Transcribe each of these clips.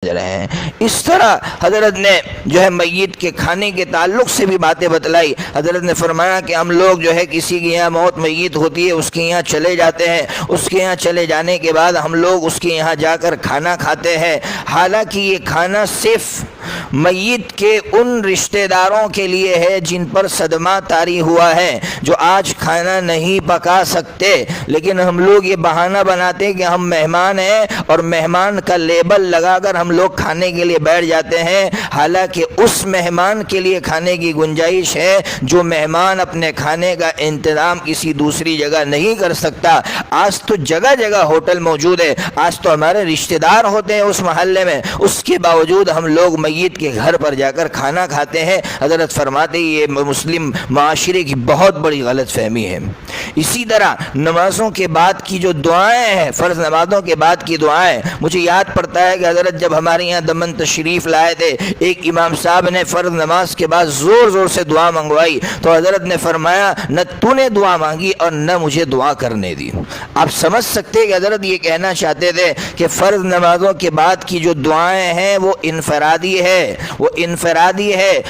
رہے ہیں۔ اس طرح حضرت نے جو ہے میت کے کھانے کے تعلق سے بھی باتیں بتلائی۔ حضرت نے فرمایا کہ ہم لوگ جو ہے کسی کے یہاں موت میت ہوتی ہے، اس کے یہاں چلے جاتے ہیں، اس کے یہاں چلے جانے کے بعد ہم لوگ اس کے یہاں جا کر کھانا کھاتے ہیں، حالانکہ یہ کھانا صرف میت کے ان رشتہ داروں کے لیے ہے جن پر صدمہ طاری ہوا ہے، جو آج کھانا نہیں پکا سکتے، لیکن ہم لوگ یہ بہانہ بناتے ہیں کہ ہم مہمان ہیں اور مہمان کا لیبل لگا کر ہم لوگ کھانے کے لیے بیٹھ جاتے ہیں، حالانکہ اس مہمان کے لیے کھانے کی گنجائش ہے جو مہمان اپنے کھانے کا انتظام کسی دوسری جگہ نہیں کر سکتا۔ آج تو جگہ جگہ ہوٹل موجود ہے، آج تو ہمارے رشتہ دار ہوتے ہیں اس محلے میں، اس کے باوجود ہم لوگ میت کے گھر پر جا کر کھانا کھاتے ہیں۔ حضرت فرماتے ہیں یہ مسلم معاشرے کی بہت بڑی غلط فہمی ہے۔ اسی طرح نمازوں کے بعد کی جو دعائیں ہیں، فرض نمازوں کے بعد کی دعائیں، مجھے یاد پڑتا ہے کہ حضرت جب ہمارے یہاں دمن تشریف لائے تھے، ایک امام صاحب نے فرض نماز کے بعد زور زور سے دعا منگوائی، تو حضرت نے فرمایا نہ تو نے دعا مانگی اور نہ مجھے دعا کرنے دی۔ آپ سمجھ سکتے کہ حضرت یہ کہنا چاہتے تھے کہ فرض نمازوں کے بعد کی جو دعائیں ہیں وہ انفرادی ہے،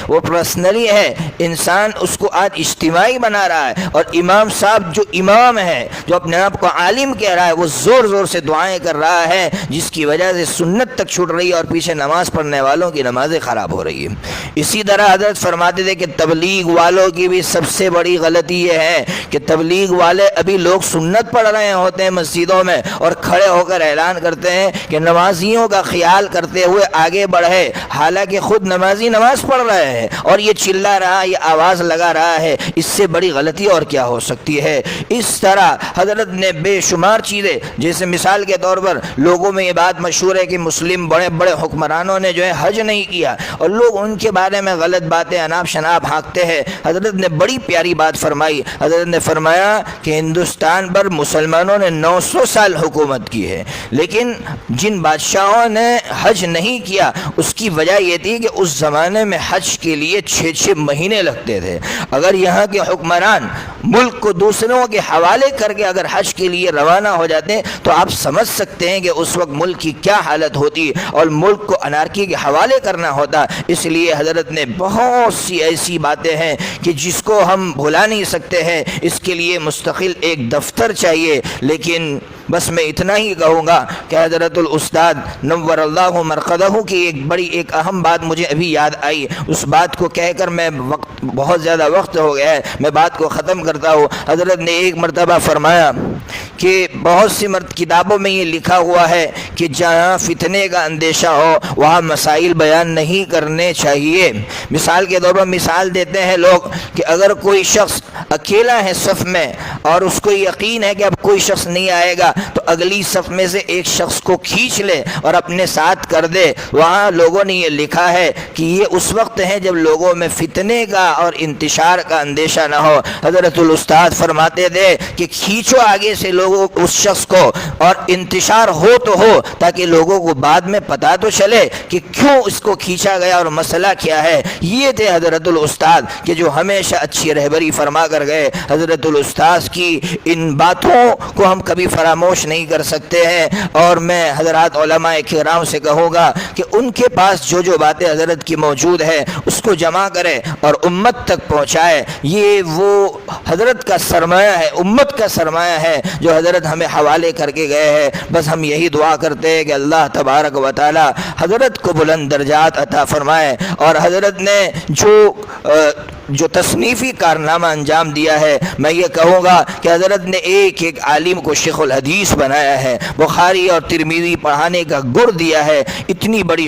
وہ پرسنلی ہے، انسان اس کو آج اجتماعی بنا رہا ہے، اور امام صاحب جو امام ہے، جو اپنے آپ کو عالم کہہ رہا ہے، وہ زور زور سے دعائیں کر رہا ہے، جس کی وجہ سے سنت تک چھوٹ رہی ہے اور پیچھے نماز پڑھنے والوں کی نمازیں خراب ہو رہی ہیں۔ اسی طرح حضرت فرماتے تھے کہ تبلیغ والوں کی بھی سب سے بڑی غلطی یہ ہے کہ تبلیغ والے ابھی لوگ سنت پڑھ رہے ہوتے ہیں مسجدوں میں اور کھڑے ہو کر اعلان کرتے ہیں کہ نمازیوں کا خیال کرتے ہوئے آگے بڑھے، حالانکہ خود نمازی نماز پڑھ رہے ہیں اور یہ چلا رہا، یہ آواز لگا رہا ہے۔ اس سے بڑی غلطی اور کیا ہو سکتی ہے؟ اس طرح حضرت نے بے شمار چیزیں، جیسے مثال کے طور پر لوگوں میں یہ بات مشہور ہے کہ مسلم بڑے بڑے حکمرانوں نے جو ہے حج نہیں کیا، اور لوگ ان کے بارے میں غلط باتیں اناپ شناپ ہانکتے ہیں۔ حضرت نے بڑی پیاری بات فرمائی۔ حضرت نے فرمایا کہ ہندوستان پر مسلمانوں نے 900 سال حکومت کی ہے، لیکن جن بادشاہوں نے حج نہیں کیا اس کی وجہ یہ تھی کہ اس زمانے میں حج کے لیے 6 مہینے لگتے تھے۔ اگر یہاں کے حکمران ملک کو دوسروں کے حوالے کر کے اگر حج کے لیے روانہ ہو جاتے تو آپ سمجھ سکتے ہیں کہ اس وقت ملک کی کیا حالت ہوتی اور ملک کو انارکی کے حوالے کرنا ہوتا۔ اس لیے حضرت نے بہت سی ایسی باتیں ہیں کہ جس کو ہم بھلا نہیں سکتے ہیں، اس کے لیے مستقل ایک دفتر چاہیے۔ لیکن بس میں اتنا ہی کہوں گا کہ حضرت الاستاذ نور اللہ مرقدہ کی ایک اہم بات مجھے ابھی یاد آئی، اس بات کو کہہ کر میں بہت زیادہ وقت ہو گیا ہے، میں بات کو ختم کرتا ہوں۔ حضرت نے ایک مرتبہ فرمایا کہ بہت سی کتابوں میں یہ لکھا ہوا ہے کہ جہاں فتنے کا اندیشہ ہو وہاں مسائل بیان نہیں کرنے چاہیے۔ مثال کے طور پر مثال دیتے ہیں لوگ کہ اگر کوئی شخص اکیلا ہے صف میں اور اس کو یقین ہے کہ اب کوئی شخص نہیں آئے گا تو اگلی صف میں سے ایک شخص کو کھینچ لے اور اپنے ساتھ کر دے۔ وہاں لوگوں نے یہ لکھا ہے کہ یہ اس وقت ہے جب لوگوں میں فتنے کا اور انتشار کا اندیشہ نہ ہو۔ حضرت الاستاذ فرماتے تھے کہ کھینچو آگے سے لوگوں اس شخص کو، اور انتشار ہو تو ہو تاکہ لوگوں کو بعد میں پتہ تو چلے کہ کیوں اس کو کھینچا گیا اور مسئلہ کیا ہے۔ یہ تھے حضرت الاستاذ کہ جو ہمیشہ اچھی رہبری فرما کر گئے۔ حضرت الاستاذ کی ان باتوں کو ہم کبھی فراموش نہیں کر سکتے ہیں، اور میں حضرات علماء کرام سے کہوں گا کہ ان کے پاس جو باتیں حضرت کی موجود ہے اس کو جمع کرے اور امت تک پہنچائے۔ یہ وہ حضرت کا سرمایہ ہے، امت کا سرمایہ ہے جو حضرت ہمیں حوالے کر کے گئے ہیں۔ بس ہم یہی دعا کرتے ہیں کہ اللہ تبارک و تعالی حضرت کو بلند درجات عطا فرمائے، اور حضرت نے جو تصنیفی کارنامہ انجام دیا ہے، میں یہ کہوں گا کہ حضرت نے ایک ایک عالم کو شیخ الحدیث بنایا ہے، بخاری اور ترمذی پڑھانے کا گر دیا ہے۔ اتنی بڑی